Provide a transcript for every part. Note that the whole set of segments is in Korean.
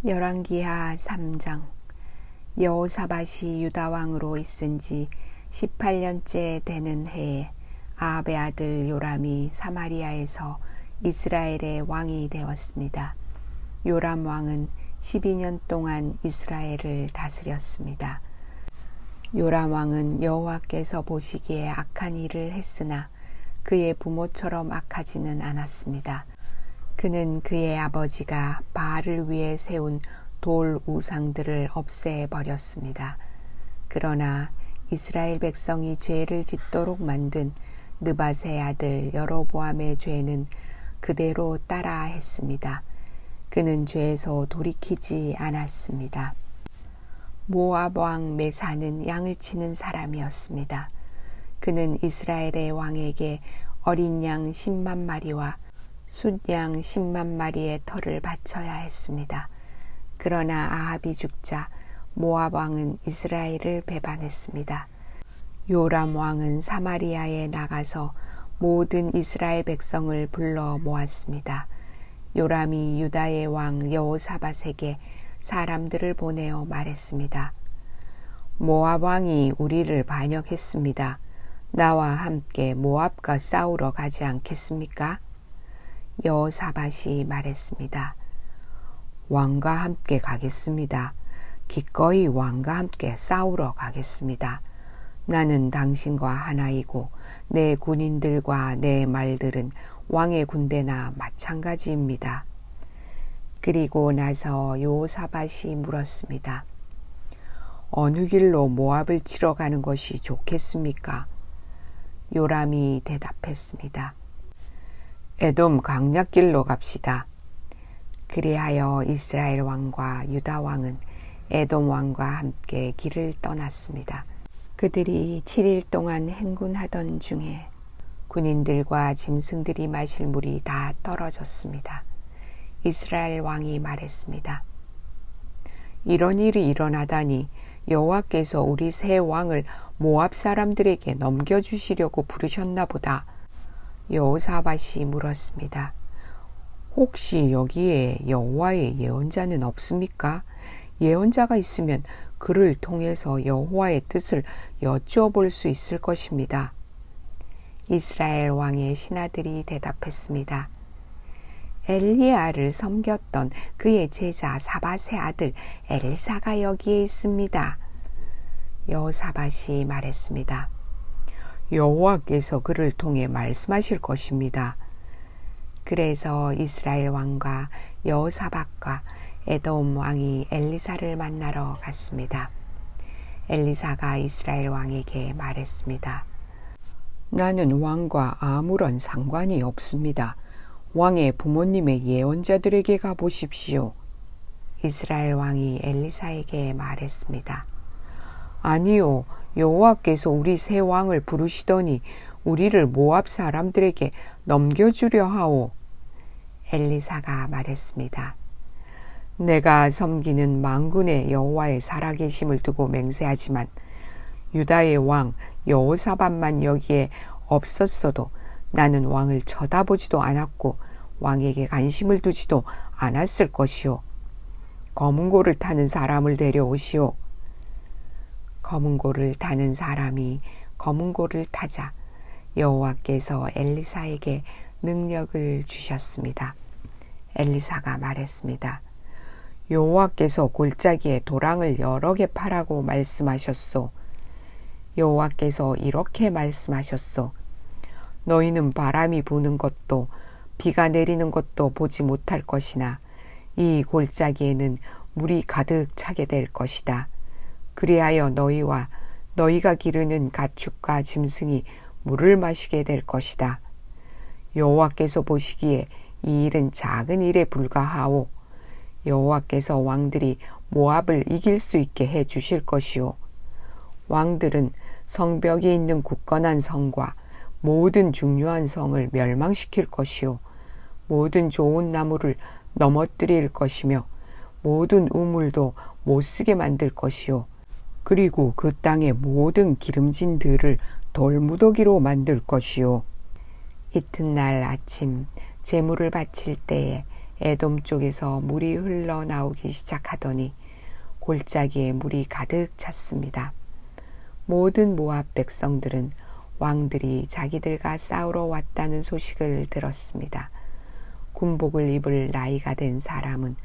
열왕기하 3장. 여호사밧이 유다 왕으로 있은 지 18년째 되는 해에 아합의 아들 요람이 사마리아에서 이스라엘의 왕이 되었습니다. 요람 왕은 12년 동안 이스라엘을 다스렸습니다. 요람 왕은 여호와께서 보시기에 악한 일을 했으나 그의 부모처럼 악하지는 않았습니다. 그는 그의 아버지가 바알을 위해 세운 돌 우상들을 없애버렸습니다. 그러나 이스라엘 백성이 죄를 짓도록 만든 느밧의 아들 여로보암의 죄는 그대로 따라 했습니다. 그는 죄에서 돌이키지 않았습니다. 모압 왕 메사는 양을 치는 사람이었습니다. 그는 이스라엘의 왕에게 어린 양 10만 마리와 숫양 10만 마리의 털을 바쳐야 했습니다. 그러나 아합이 죽자 모압 왕은 이스라엘을 배반했습니다. 요람 왕은 사마리아에 나가서 모든 이스라엘 백성을 불러 모았습니다. 요람이 유다의 왕 여호사밧에게 사람들을 보내어 말했습니다. 모압 왕이 우리를 반역했습니다. 나와 함께 모압과 싸우러 가지 않겠습니까? 여호사밧이 말했습니다. 왕과 함께 가겠습니다. 기꺼이 왕과 함께 싸우러 가겠습니다. 나는 당신과 하나이고 내 군인들과 내 말들은 왕의 군대나 마찬가지입니다. 그리고 나서 여호사밧이 물었습니다. 어느 길로 모압을 치러 가는 것이 좋겠습니까? 요람이 대답했습니다. 에돔 강약길로 갑시다. 그리하여 이스라엘 왕과 유다 왕은 에돔 왕과 함께 길을 떠났습니다. 그들이 7일 동안 행군하던 중에 군인들과 짐승들이 마실 물이 다 떨어졌습니다. 이스라엘 왕이 말했습니다. 이런 일이 일어나다니 여호와께서 우리 새 왕을 모압 사람들에게 넘겨주시려고 부르셨나 보다. 여호사밧이 물었습니다. 혹시 여기에 여호와의 예언자는 없습니까? 예언자가 있으면 그를 통해서 여호와의 뜻을 여쭈어볼 수 있을 것입니다. 이스라엘 왕의 신하들이 대답했습니다. 엘리야를 섬겼던 그의 제자 사밧의 아들 엘사가 여기에 있습니다. 여호사밧이 말했습니다. 여호와께서 그를 통해 말씀하실 것입니다. 그래서 이스라엘 왕과 여호사밧과 에돔 왕이 엘리사를 만나러 갔습니다. 엘리사가 이스라엘 왕에게 말했습니다. 나는 왕과 아무런 상관이 없습니다. 왕의 부모님의 예언자들에게 가보십시오. 이스라엘 왕이 엘리사에게 말했습니다. 아니요, 여호와께서 우리 새 왕을 부르시더니 우리를 모압 사람들에게 넘겨주려 하오. 엘리사가 말했습니다. 내가 섬기는 만군의 여호와의 살아계심을 두고 맹세하지만 유다의 왕 여호사밧만 여기에 없었어도 나는 왕을 쳐다보지도 않았고 왕에게 관심을 두지도 않았을 것이오. 검은고를 타는 사람을 데려오시오. 검은고를 타는 사람이 검은고를 타자 여호와께서 엘리사에게 능력을 주셨습니다. 엘리사가 말했습니다. 여호와께서 골짜기에 도랑을 여러 개 파라고 말씀하셨소. 여호와께서 이렇게 말씀하셨소. 너희는 바람이 부는 것도 비가 내리는 것도 보지 못할 것이나 이 골짜기에는 물이 가득 차게 될 것이다. 그리하여 너희와 너희가 기르는 가축과 짐승이 물을 마시게 될 것이다. 여호와께서 보시기에 이 일은 작은 일에 불과하오. 여호와께서 왕들이 모압을 이길 수 있게 해 주실 것이오. 왕들은 성벽이 있는 굳건한 성과 모든 중요한 성을 멸망시킬 것이요. 모든 좋은 나무를 넘어뜨릴 것이며 모든 우물도 못쓰게 만들 것이요. 그리고 그 땅의 모든 기름진 들을 돌무더기로 만들 것이요. 이튿날 아침 제물을 바칠 때에 에돔 쪽에서 물이 흘러나오기 시작하더니 골짜기에 물이 가득 찼습니다. 모든 모압 백성들은 왕들이 자기들과 싸우러 왔다는 소식을 들었습니다. 군복을 입을 나이가 된 사람은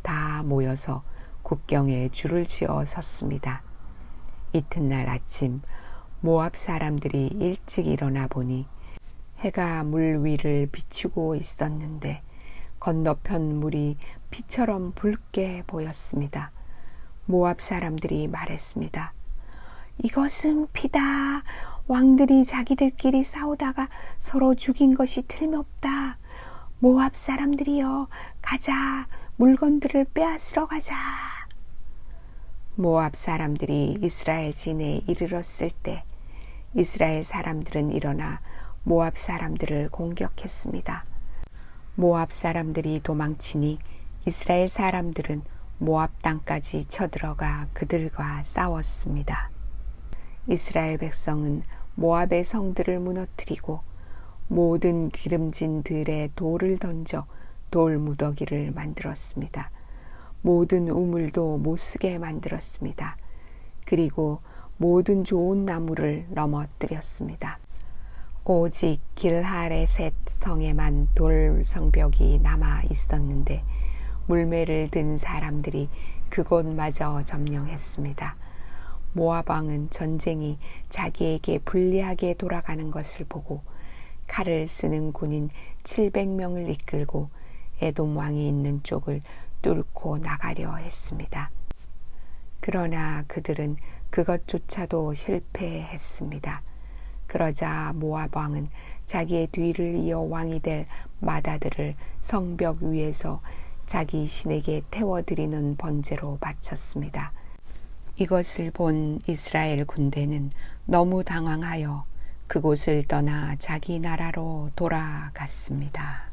다 모여서 국경에 줄을 지어 섰습니다. 이튿날 아침 모압 사람들이 일찍 일어나 보니 해가 물 위를 비추고 있었는데 건너편 물이 피처럼 붉게 보였습니다. 모압 사람들이 말했습니다. 이것은 피다. 왕들이 자기들끼리 싸우다가 서로 죽인 것이 틀림없다. 모압 사람들이여, 가자. 물건들을 빼앗으러 가자. 모압 사람들이 이스라엘 진에 이르렀을 때 이스라엘 사람들은 일어나 모압 사람들을 공격했습니다. 모압 사람들이 도망치니 이스라엘 사람들은 모압 땅까지 쳐들어가 그들과 싸웠습니다. 이스라엘 백성은 모압의 성들을 무너뜨리고 모든 기름진 들에 돌을 던져 돌 무더기를 만들었습니다. 모든 우물도 못쓰게 만들었습니다. 그리고 모든 좋은 나무를 넘어뜨렸습니다. 오직 길하레셋 성에만 돌 성벽이 남아 있었는데 물매를 든 사람들이 그곳마저 점령했습니다. 모압 왕은 전쟁이 자기에게 불리하게 돌아가는 것을 보고 칼을 쓰는 군인 700명을 이끌고 에돔 왕이 있는 쪽을 뚫고 나가려 했습니다. 그러나 그들은 그것조차도 실패했습니다. 그러자 모압 왕은 자기의 뒤를 이어 왕이 될 마다들을 성벽 위에서 자기 신에게 태워드리는 번제로 바쳤습니다. 이것을 본 이스라엘 군대는 너무 당황하여 그곳을 떠나 자기 나라로 돌아갔습니다.